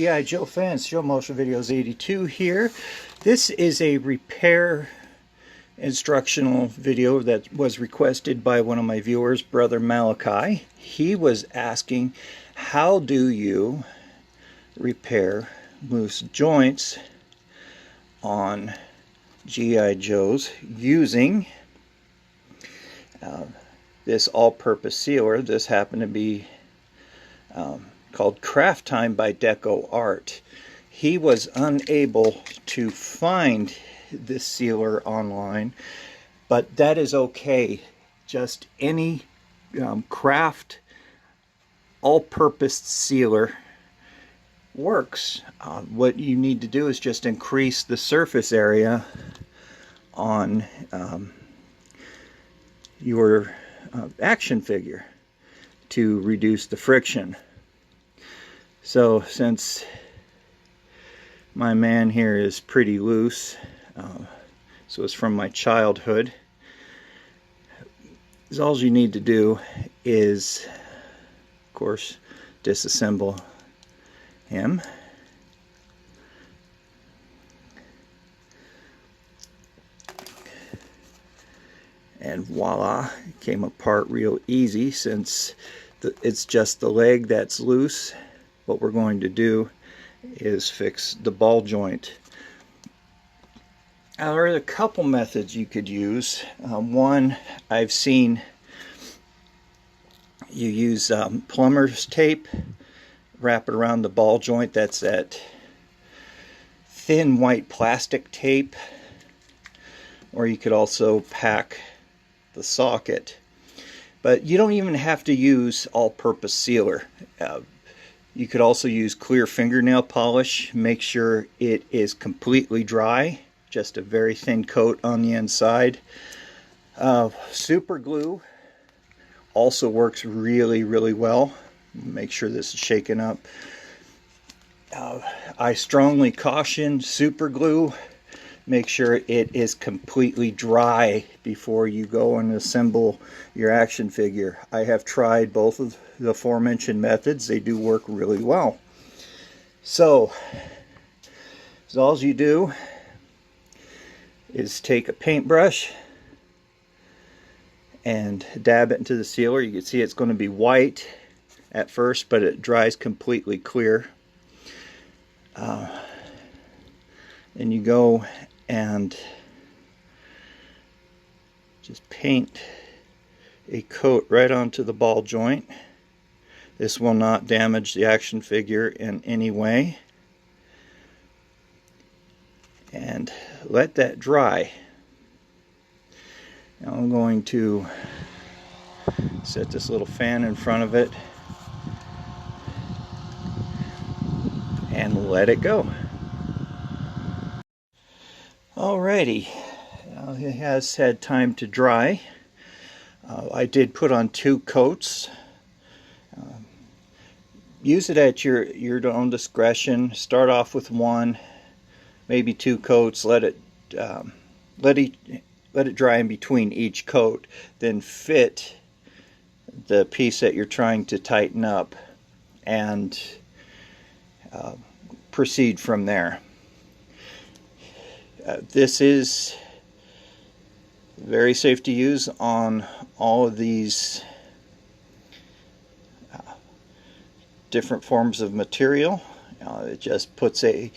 G.I. Joe fans, Joe Motion Videos 82 here. This is a repair instructional video that was requested by one of my viewers, Brother Malachi. He was asking, how do you repair loose joints on G.I. Joes using this all-purpose sealer. This happened to be called Craft Time by Deco Art. He was unable to find this sealer online, but that is okay. Just any craft all-purpose sealer works. What you need to do is just increase the surface area on your action figure to reduce the friction. So since my man here is pretty loose, so it's from my childhood, all you need to do is, of course, disassemble him. And voila, it came apart real easy. Since it's just the leg that's loose, what we're going to do is fix the ball joint. Now, there are a couple methods you could use. One, I've seen you use plumber's tape, wrap it around the ball joint. That's that thin white plastic tape. Or you could also pack the socket. But you don't even have to use all-purpose sealer. You could also use clear fingernail polish. Make sure it is completely dry. Just a very thin coat on the inside. Super glue also works really, really well. Make sure this is shaken up. I strongly caution super glue. Make sure it is completely dry before you go and assemble your action figure. I have tried both of the aforementioned methods. They do work really well. So all you do is take a paintbrush and dab it into the sealer. You can see it's going to be white at first, but it dries completely clear. And you go and just paint a coat right onto the ball joint. This will not damage the action figure in any way. And let that dry. Now I'm going to set this little fan in front of it and let it go. Alrighty, now it has had time to dry. I did put on 2 coats. Use it at your own discretion. Start off with 1, maybe 2 coats. Let it dry in between each coat. Then fit the piece that you're trying to tighten up, and proceed from there. This is very safe to use on all of these different forms of material. It just puts like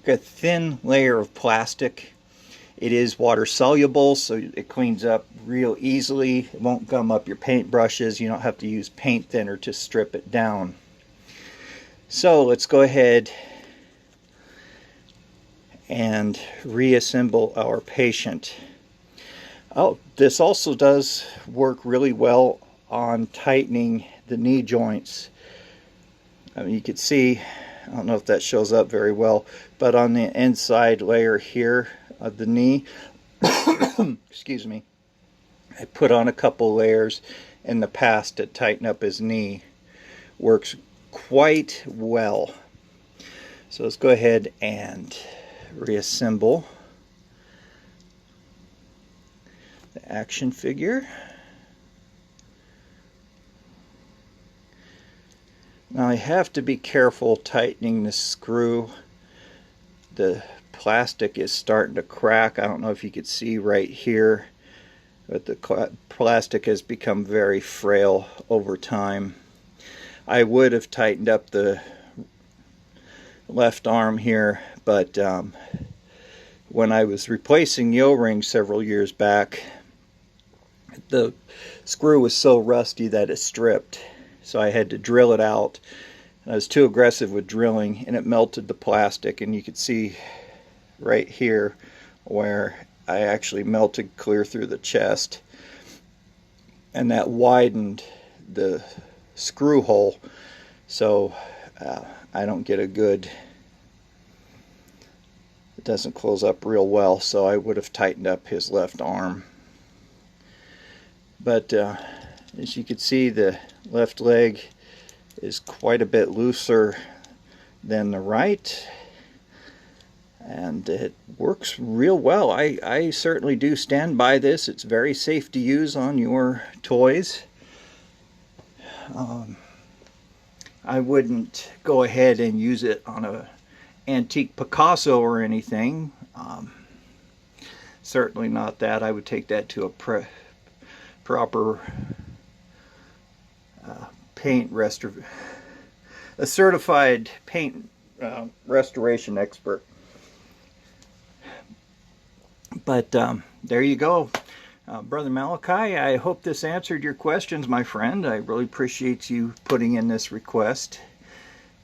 a thin layer of plastic. It is water soluble, so it cleans up real easily. It won't gum up your paint brushes. You don't have to use paint thinner to strip it down. So let's go ahead and reassemble our patient. Oh, this also does work really well on tightening the knee joints. I mean, you can see, I don't know if that shows up very well, but on the inside layer here of the knee, excuse me, I put on a couple layers in the past to tighten up his knee. Works quite well. So let's go ahead and reassemble the action figure. Now I have to be careful tightening the screw. The plastic is starting to crack. I don't know if you could see right here, but the plastic has become very frail over time. I would have tightened up the left arm here, but when I was replacing the O-ring several years back, the screw was so rusty that it stripped, so I had to drill it out. I was too aggressive with drilling, and it melted the plastic, and you could see right here where I actually melted clear through the chest, and that widened the screw hole, so I don't get a good, it doesn't close up real well, so I would have tightened up his left arm. But as you can see, the left leg is quite a bit looser than the right, and it works real well. I certainly do stand by this. It's very safe to use on your toys. I wouldn't go ahead and use it on a antique Picasso or anything. Certainly not that. I would take that to a proper paint a certified paint restoration expert. But there you go. Brother Malachi, I hope this answered your questions, my friend. I really appreciate you putting in this request.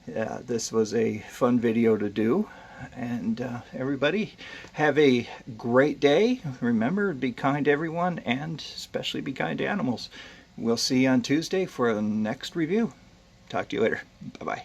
This was a fun video to do. And everybody, have a great day. Remember, be kind to everyone, and especially be kind to animals. We'll see you on Tuesday for the next review. Talk to you later. Bye-bye.